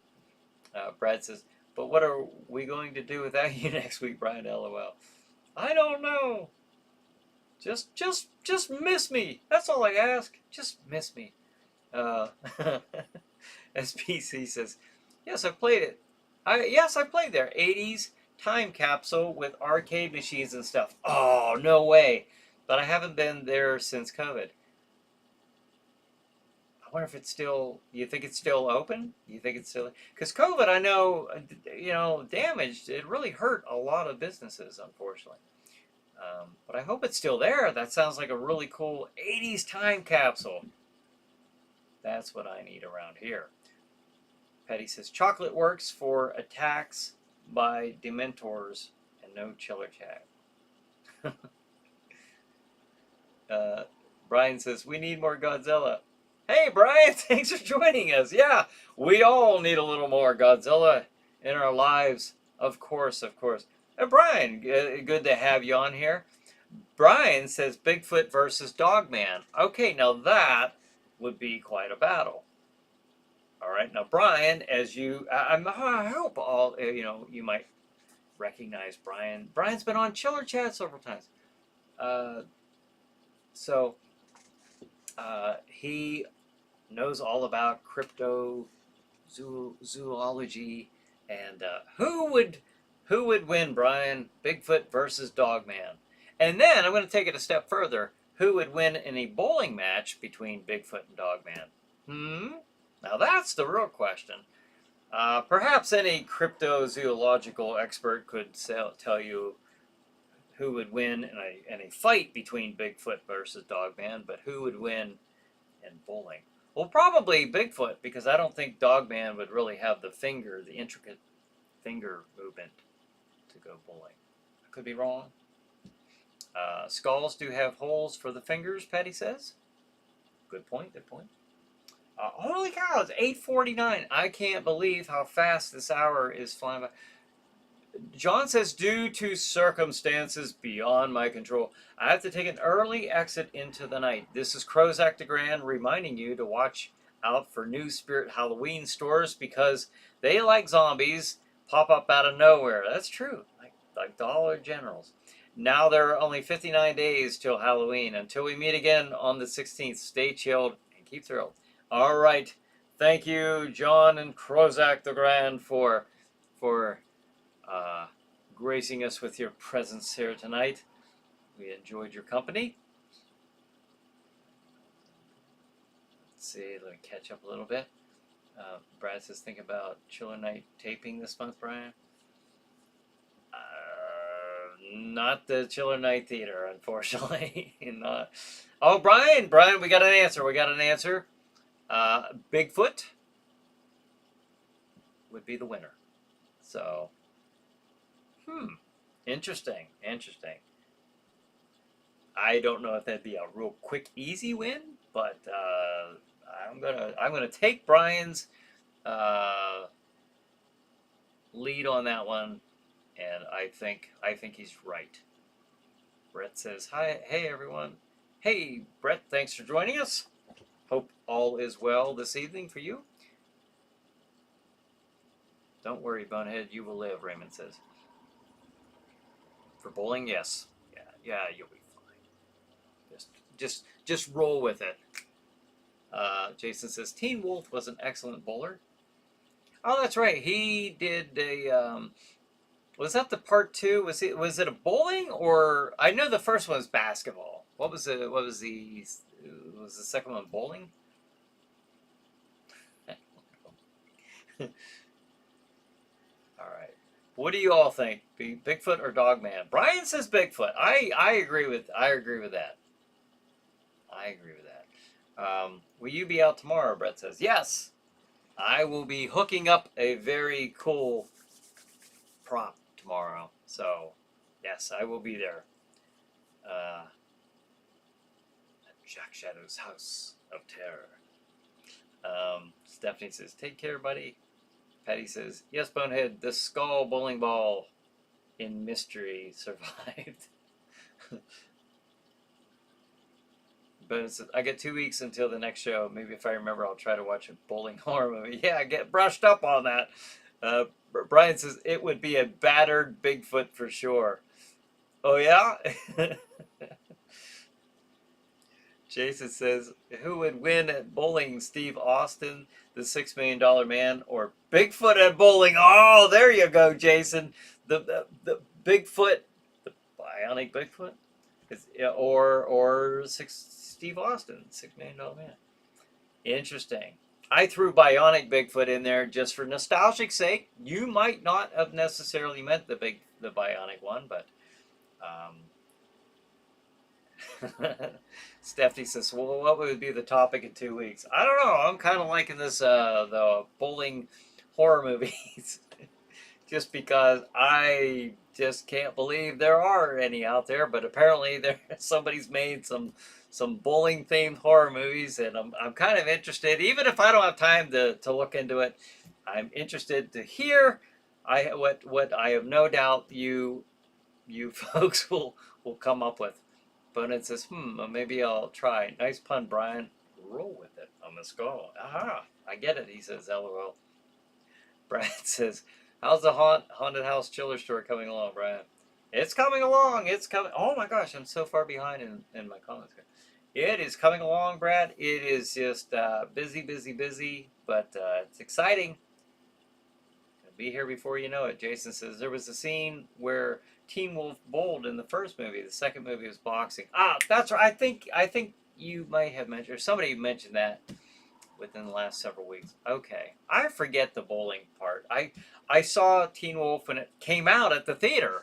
Brad says, but what are we going to do without you next week, Brian? LOL. I don't know. Just miss me. That's all I ask. Just miss me. SPC says, yes, I played it. Yes, I played there. 80s time capsule with arcade machines and stuff. Oh, no way. But I haven't been there since COVID. I wonder if it's still, you think it's still open? You think it's still, because COVID, I know, damaged, it really hurt a lot of businesses, unfortunately. But I hope it's still there. That sounds like a really cool 80s time capsule. That's what I need around here. Petty says, chocolate works for attacks by dementors and no chiller chat. Brian says, we need more Godzilla. Hey, Brian, thanks for joining us. Yeah, we all need a little more Godzilla in our lives. Of course, of course. Brian, good to have you on here. Brian says Bigfoot versus Dogman. Okay, now that would be quite a battle. All right, now Brian, as I hope all you might recognize Brian. Brian's been on Chiller Chat several times. So he knows all about cryptozoology and who would win, Brian? Bigfoot versus Dogman. And then I'm going to take it a step further. Who would win in a bowling match between Bigfoot and Dogman? Now that's the real question. Perhaps any cryptozoological expert could tell you who would win in a fight between Bigfoot versus Dogman, but who would win in bowling? Well, probably Bigfoot, because I don't think Dogman would really have the intricate finger movement to go bowling. I could be wrong. Skulls do have holes for the fingers, Patty says. Good point, good point. Holy cow, it's 8:49. I can't believe how fast this hour is flying by. John says, due to circumstances beyond my control, I have to take an early exit into the night. This is Crozak the Grand reminding you to watch out for new Spirit Halloween stores because they, like zombies, pop up out of nowhere. That's true, like Dollar Generals. Now there are only 59 days till Halloween. Until we meet again on the 16th, stay chilled and keep thrilled. All right. Thank you, John and Crozak the Grand, for gracing us with your presence here tonight. We enjoyed your company. Let's see. Let me catch up a little bit. Brad says, think about ChillerNight taping this month, Brian. Not the ChillerNight Theater, unfortunately. Not. Oh, Brian, we got an answer. Bigfoot would be the winner. So, Interesting. Interesting. I don't know if that'd be a real quick, easy win, but I'm gonna take Brian's uh, lead on that one, and I think he's right. Brett says hi, hey everyone, hey Brett, thanks for joining us. Hope all is well this evening for you. Don't worry, Bonehead, you will live. Raymond says. For bowling, yes, yeah, you'll be fine. Just roll with it. Jason says Teen Wolf was an excellent bowler. Oh, that's right. He did a. Was that the part two? Was it a bowling or I know the first one was basketball. What was the was the second one bowling? All right. What do you all think? Bigfoot or Dogman? Brian says Bigfoot. I agree with that. I agree with that. Will you be out tomorrow? Brett says yes. I will be hooking up a very cool prop tomorrow. So, yes, I will be there. At Jack Shadow's House of Terror. Stephanie says, take care, buddy. Patty says, yes, Bonehead, the skull bowling ball in mystery survived. But says, I get 2 weeks until the next show. Maybe if I remember, I'll try to watch a bowling horror movie. Yeah, get brushed up on that. Brian says, it would be a battered Bigfoot for sure. Oh, yeah? Jason says, who would win at bowling, Steve Austin, the $6 million man, or Bigfoot at bowling? Oh, there you go, Jason. The Bigfoot, the bionic Bigfoot, or Steve Austin, $6 million man. Interesting. I threw bionic Bigfoot in there just for nostalgic sake. You might not have necessarily meant the bionic one, but Stephanie says, well, what would be the topic in 2 weeks? I don't know. I'm kind of liking this, the bowling horror movies. Just because I just can't believe there are any out there, but apparently somebody's made some bowling themed horror movies, and I'm kind of interested, even if I don't have time to look into it. I'm interested to hear what I have no doubt you folks will come up with. Bonet says, maybe I'll try. Nice pun, Brian. Roll with it on the skull. Aha, I get it, he says, LOL. Brad says, how's the haunted house chiller store coming along, Brian? It's coming along. It's coming. Oh my gosh, I'm so far behind in my comments here. It is coming along, Brad. It is just busy, but it's exciting. It'll be here before you know it. Jason says there was a scene where Teen Wolf bowled in the first movie. The second movie was boxing. Ah, that's right. I think you might have mentioned, or somebody mentioned that within the last several weeks. Okay, I forget the bowling part. I saw Teen Wolf when it came out at the theater,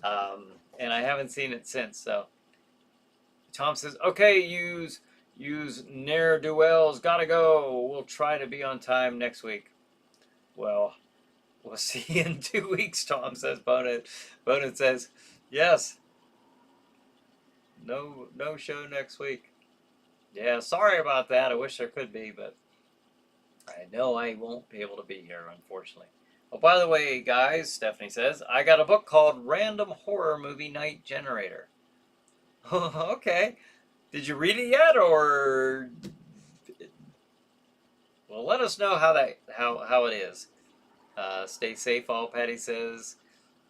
and I haven't seen it since. So Tom says, okay, use ne'er do wells. Gotta go. We'll try to be on time next week. Well, we'll see you in 2 weeks, Tom says. Bonet says, yes. No show next week. Yeah, sorry about that. I wish there could be, but I know I won't be able to be here, unfortunately. Oh, by the way, guys, Stephanie says, I got a book called Random Horror Movie Night Generator. Okay. Did you read it yet, or... Well, let us know how it is. Stay safe, all, Patty says.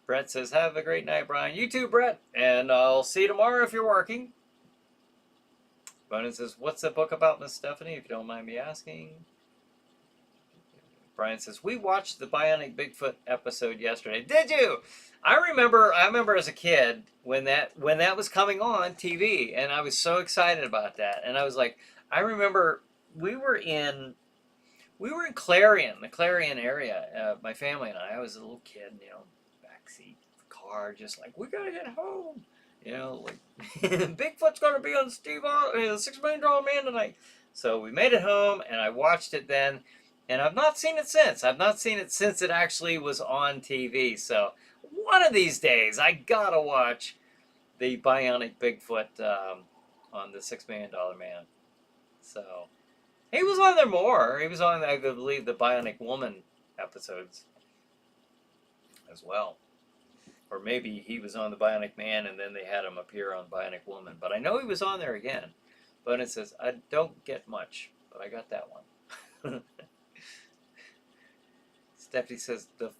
Brett says, have a great night, Brian. You too, Brett. And I'll see you tomorrow if you're working. Bonin says, what's the book about, Miss Stephanie, if you don't mind me asking? Brian says, we watched the Bionic Bigfoot episode yesterday. Did you? I remember as a kid when that was coming on TV, and I was so excited about that. And I was like, I remember we were in Clarion, the Clarion area, my family and I was a little kid, backseat car, just like, we gotta get home. Like, Bigfoot's going to be on the $6 million man tonight. So we made it home, and I watched it then, and I've not seen it since. I've not seen it since it actually was on TV. So one of these days I gotta watch the Bionic Bigfoot on the $6 Million Man. So he was on there more. He was on, I believe, the Bionic Woman episodes as well. Or maybe he was on the Bionic Man and then they had him appear on Bionic Woman. But I know he was on there again. But it says, I don't get much, but I got that one. Stephanie says, the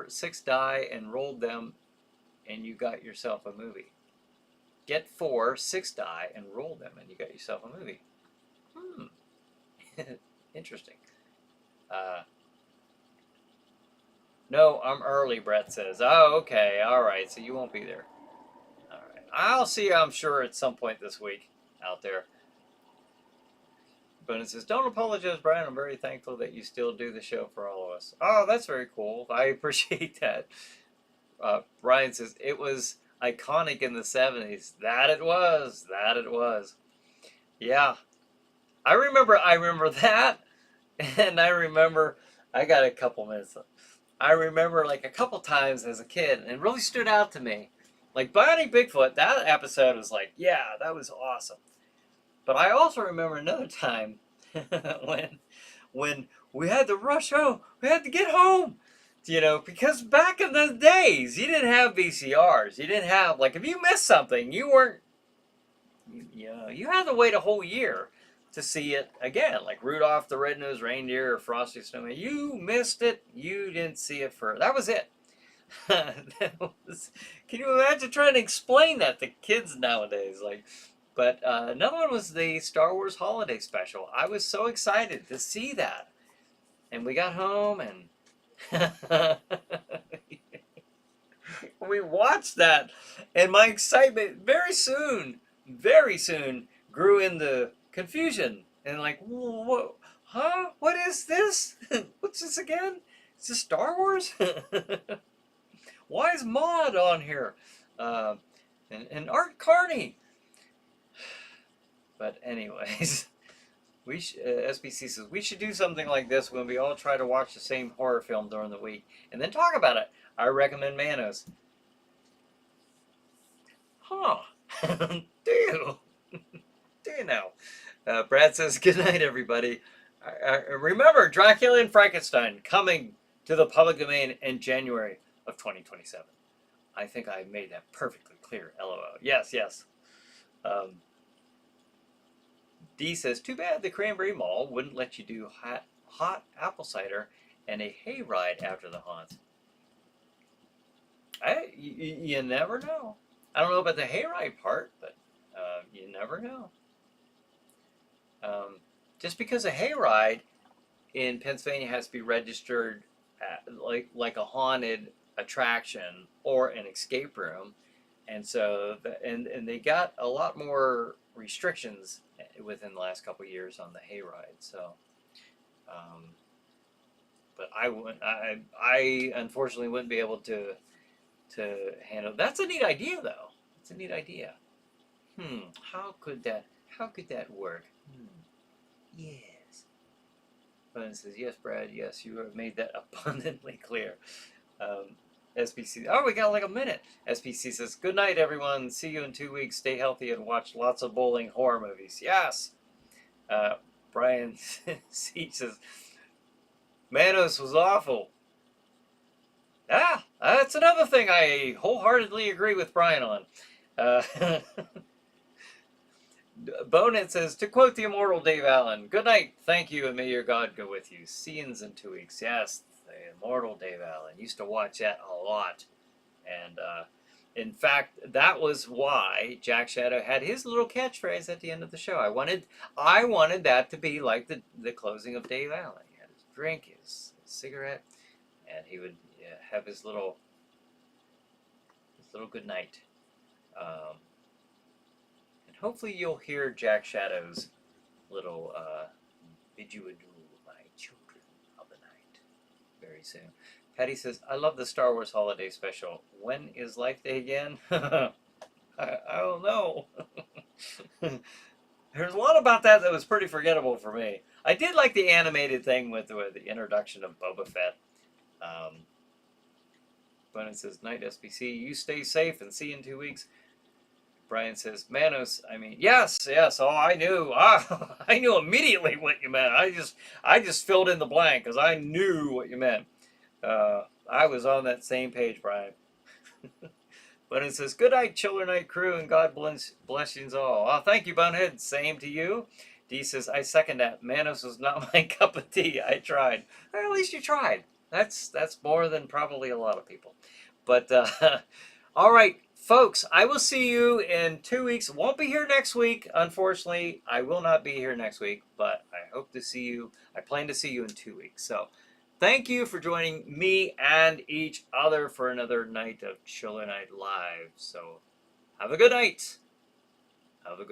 6 die and rolled them and you got yourself a movie. Get 6 die and roll them and you got yourself a movie. Interesting. No, I'm early, Brett says. Oh, okay. All right. So you won't be there. All right. I'll see you, I'm sure, at some point this week out there. But it says, don't apologize, Brian. I'm very thankful that you still do the show for all of us. Oh, that's very cool. I appreciate that. Brian says, it was iconic in the 70s. That it was. That it was. Yeah. I remember that. And I remember, I got a couple minutes. I remember like a couple times as a kid, and it really stood out to me. Like Bionic Bigfoot, that episode was like, yeah, that was awesome. But I also remember another time when we had to rush home. We had to get home, because back in the days, you didn't have VCRs. You didn't have, like, if you missed something, you weren't, you had to wait a whole year to see it again, like Rudolph the Red-Nosed Reindeer or Frosty Snowman. You missed it. You didn't see it that was it. Can you imagine trying to explain that to kids nowadays? But another one was the Star Wars Holiday Special. I was so excited to see that. And we got home and we watched that. And my excitement very soon grew into confusion. And like, whoa, huh? What is this? What's this again? Is this Star Wars? Why is Maude on here? And Art Carney. But anyways, SBC says, we should do something like this when we all try to watch the same horror film during the week and then talk about it. I recommend Manos. Huh. Do you? Do you know? Brad says, good night, everybody. Remember, Dracula and Frankenstein coming to the public domain in January of 2027. I think I made that perfectly clear. LOL. Yes, yes. D says, too bad the Cranberry Mall wouldn't let you do hot apple cider and a hayride after the haunt. You never know. I don't know about the hayride part, but you never know. Just because a hayride in Pennsylvania has to be registered like a haunted attraction or an escape room, and so and they got a lot more restrictions within the last couple of years on the hayride. So, but I unfortunately wouldn't be able to handle. That's a neat idea, though. It's a neat idea. How could that work? Yes. But it says, yes, Brad, yes, you have made that abundantly clear. SPC, we got like a minute. SPC says, good night, everyone. See you in 2 weeks. Stay healthy and watch lots of bowling horror movies. Yes. Brian C says, Manos was awful. That's another thing I wholeheartedly agree with Brian on. Bonet says, to quote the immortal Dave Allen, good night, thank you, and may your God go with you. See yous in 2 weeks. Yes, the immortal Dave Allen. Used to watch that a lot. And in fact, that was why Jack Shadow had his little catchphrase at the end of the show. I wanted that to be like the closing of Dave Allen. He had his drink, his cigarette, and he would have his little good night. Hopefully you'll hear Jack Shadow's little bid you adieu, my children of the night, very soon. Patty says, I love the Star Wars Holiday Special. When is Life Day again? I don't know. There's a lot about that was pretty forgettable for me. I did like the animated thing with the introduction of Boba Fett. Brian says, night SBC. You stay safe and see you in 2 weeks. Brian says, Manos, I mean, yes. Oh, I knew. I knew immediately what you meant. I just filled in the blank because I knew what you meant. I was on that same page, Brian. But it says, good night, ChillerNight crew, and God blessings all. Oh, thank you, Bonehead. Same to you. D says, I second that. Manos was not my cup of tea. I tried. Well, at least you tried. That's more than probably a lot of people. But, all right, folks, I will see you in 2 weeks. Won't be here next week, unfortunately. I will not be here next week, but I hope to see you. I plan to see you in 2 weeks. So, thank you for joining me and each other for another night of ChillerNight Live. So, have a good night. Have a good